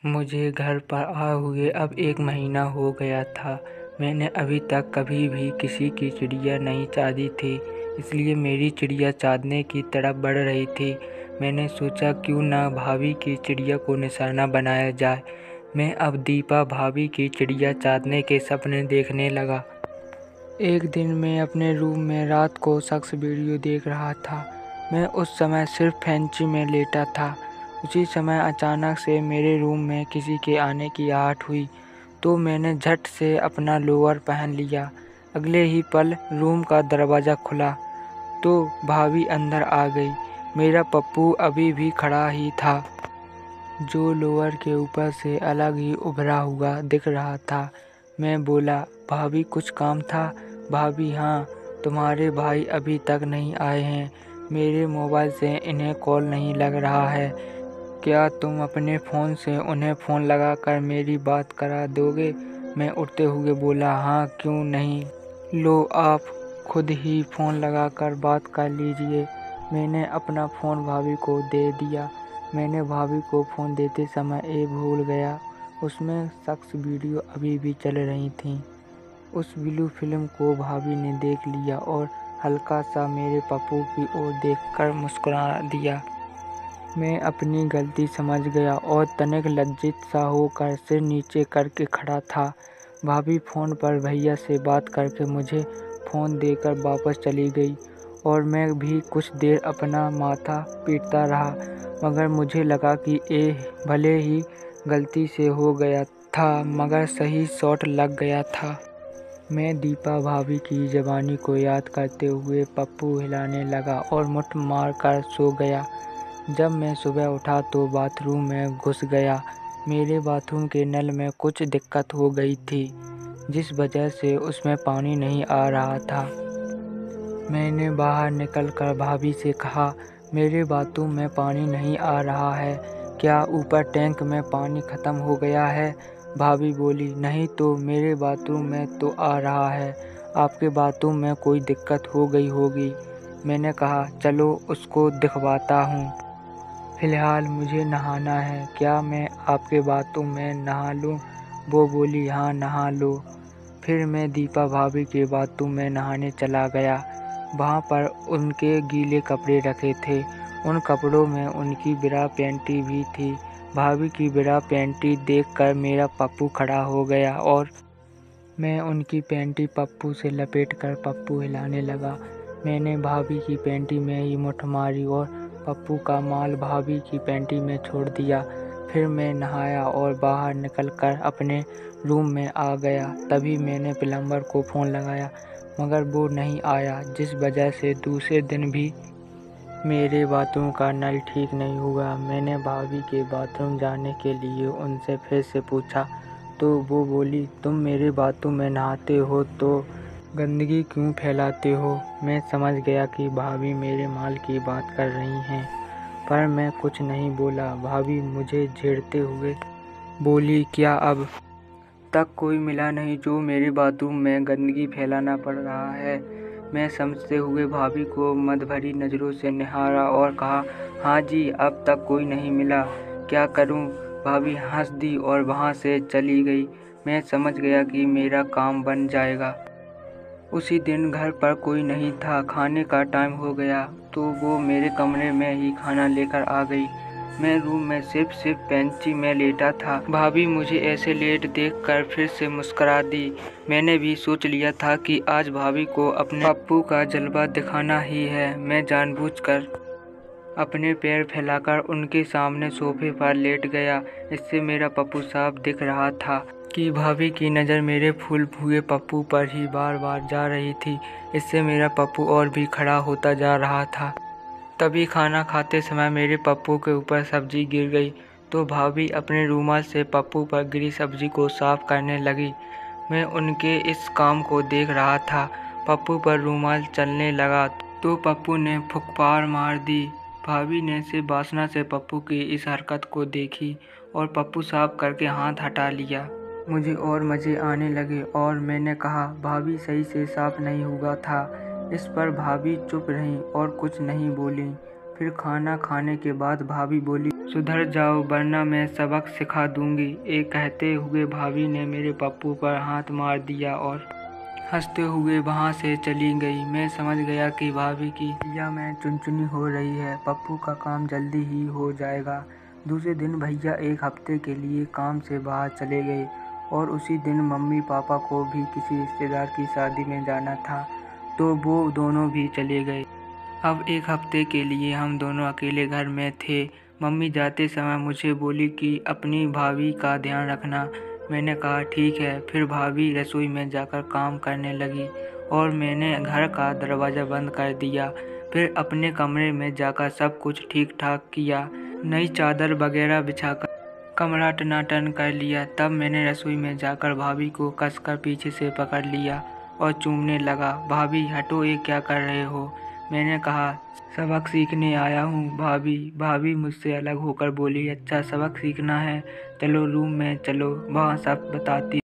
मुझे घर पर आए हुए अब 1 महीना हो गया था। मैंने अभी तक कभी भी किसी की चिड़िया नहीं चाँदी थी, इसलिए मेरी चिड़िया चाँदने की तरफ बढ़ रही थी। मैंने सोचा क्यों ना भाभी की चिड़िया को निशाना बनाया जाए। मैं अब दीपा भाभी की चिड़िया चाँदने के सपने देखने लगा। एक दिन मैं अपने रूम में रात को सक्स वीडियो देख रहा था। मैं उस समय सिर्फ फैंची में लेटा था। उसी समय अचानक से मेरे रूम में किसी के आने की आहट हुई, तो मैंने झट से अपना लोअर पहन लिया। अगले ही पल रूम का दरवाज़ा खुला तो भाभी अंदर आ गई। मेरा पप्पू अभी भी खड़ा ही था, जो लोअर के ऊपर से अलग ही उभरा हुआ दिख रहा था। मैं बोला, भाभी कुछ काम था? भाभी, हाँ, तुम्हारे भाई अभी तक नहीं आए हैं। मेरे मोबाइल से इन्हें कॉल नहीं लग रहा है। क्या तुम अपने फ़ोन से उन्हें फ़ोन लगाकर मेरी बात करा दोगे? मैं उठते हुए बोला, हाँ, क्यों नहीं। लो, आप खुद ही फ़ोन लगाकर बात कर लीजिए। मैंने अपना फ़ोन भाभी को दे दिया। मैंने भाभी को फ़ोन देते समय ये भूल गया, उसमें सक्स वीडियो अभी भी चल रही थी। उस ब्लू फिल्म को भाभी ने देख लिया और हल्का सा मेरे पप्पू की ओर देखकर मुस्कुरा दिया। मैं अपनी गलती समझ गया और तनिक लज्जित सा होकर सिर नीचे करके खड़ा था। भाभी फ़ोन पर भैया से बात करके मुझे फ़ोन देकर वापस चली गई और मैं भी कुछ देर अपना माथा पीटता रहा, मगर मुझे लगा कि ये भले ही गलती से हो गया था, मगर सही शॉट लग गया था। मैं दीपा भाभी की जवानी को याद करते हुए पप्पू हिलाने लगा और मुठ मार कर सो गया। जब मैं सुबह उठा तो बाथरूम में घुस गया। मेरे बाथरूम के नल में कुछ दिक्कत हो गई थी, जिस वजह से उसमें पानी नहीं आ रहा था। मैंने बाहर निकलकर भाभी से कहा, मेरे बाथरूम में पानी नहीं आ रहा है, क्या ऊपर टैंक में पानी ख़त्म हो गया है? भाभी बोली, नहीं तो मेरे बाथरूम में तो आ रहा है, आपके बाथरूम में कोई दिक्कत हो गई होगी। मैंने कहा, चलो उसको दिखवाता हूँ। फ़िलहाल मुझे नहाना है, क्या मैं आपके बाथरूम में नहा लूँ? वो बोली, हाँ, नहा लो। फिर मैं दीपा भाभी के बाथरूम में नहाने चला गया। वहाँ पर उनके गीले कपड़े रखे थे। उन कपड़ों में उनकी ब्रा पैंटी भी थी। भाभी की ब्रा पैंटी देखकर मेरा पप्पू खड़ा हो गया और मैं उनकी पैंटी पप्पू से लपेटकर पप्पू हिलाने लगा। मैंने भाभी की पैंटी में ही मुठ मारी और पप्पू का माल भाभी की पैंटी में छोड़ दिया। फिर मैं नहाया और बाहर निकलकर अपने रूम में आ गया। तभी मैंने प्लम्बर को फ़ोन लगाया, मगर वो नहीं आया, जिस वजह से दूसरे दिन भी मेरे बाथरूम का नल ठीक नहीं हुआ। मैंने भाभी के बाथरूम जाने के लिए उनसे फिर से पूछा, तो वो बोली, तुम मेरे बाथरूम में नहाते हो तो गंदगी क्यों फैलाते हो? मैं समझ गया कि भाभी मेरे माल की बात कर रही हैं, पर मैं कुछ नहीं बोला। भाभी मुझे झेड़ते हुए बोली, क्या अब तक कोई मिला नहीं जो मेरे बाथरूम में गंदगी फैलाना पड़ रहा है? मैं समझते हुए भाभी को मद भरी नज़रों से निहारा और कहा, हाँ जी, अब तक कोई नहीं मिला, क्या करूं? भाभी हंस दी और वहां से चली गई। मैं समझ गया कि मेरा काम बन जाएगा। उसी दिन घर पर कोई नहीं था। खाने का टाइम हो गया तो वो मेरे कमरे में ही खाना लेकर आ गई। मैं रूम में सिर्फ बेंची में लेटा था। भाभी मुझे ऐसे लेट देखकर फिर से मुस्कुरा दी। मैंने भी सोच लिया था कि आज भाभी को अपने पप्पू का जलवा दिखाना ही है। मैं जानबूझकर अपने पैर फैलाकर उनके सामने सोफे पर लेट गया। इससे मेरा पप्पू साफ दिख रहा था कि भाभी की नज़र मेरे फूल हुए पप्पू पर ही बार बार जा रही थी। इससे मेरा पप्पू और भी खड़ा होता जा रहा था। तभी खाना खाते समय मेरे पप्पू के ऊपर सब्जी गिर गई, तो भाभी अपने रूमाल से पप्पू पर गिरी सब्जी को साफ करने लगी। मैं उनके इस काम को देख रहा था। पप्पू पर रूमाल चलने लगा तो पप्पू ने फुफकार मार दी। भाभी ने सिर्फ वासना से पप्पू की इस हरकत को देखी और पप्पू साफ करके हाथ हटा लिया। मुझे और मज़े आने लगे और मैंने कहा, भाभी सही से साफ नहीं हुआ था। इस पर भाभी चुप रहीं और कुछ नहीं बोलीं। फिर खाना खाने के बाद भाभी बोली, सुधर जाओ वरना मैं सबक सिखा दूंगी। ये कहते हुए भाभी ने मेरे पप्पू पर हाथ मार दिया और हंसते हुए वहाँ से चली गई। मैं समझ गया कि भाभी की चिड़िया में चुनचुनी हो रही है, पप्पू का काम जल्दी ही हो जाएगा। दूसरे दिन भैया एक हफ्ते के लिए काम से बाहर चले गए और उसी दिन मम्मी पापा को भी किसी रिश्तेदार की शादी में जाना था, तो वो दोनों भी चले गए। अब एक हफ्ते के लिए हम दोनों अकेले घर में थे। मम्मी जाते समय मुझे बोली कि अपनी भाभी का ध्यान रखना। मैंने कहा ठीक है। फिर भाभी रसोई में जाकर काम करने लगी और मैंने घर का दरवाज़ा बंद कर दिया। फिर अपने कमरे में जाकर सब कुछ ठीक ठाक किया, नई चादर वगैरह बिछाकर कमरा टनाटन कर लिया। तब मैंने रसोई में जाकर भाभी को कसकर पीछे से पकड़ लिया और चूमने लगा। भाभी हटो, ये क्या कर रहे हो? मैंने कहा सबक सीखने आया हूँ भाभी। भाभी मुझसे अलग होकर बोली, अच्छा सबक सीखना है, चलो रूम में चलो, वहाँ सब बताती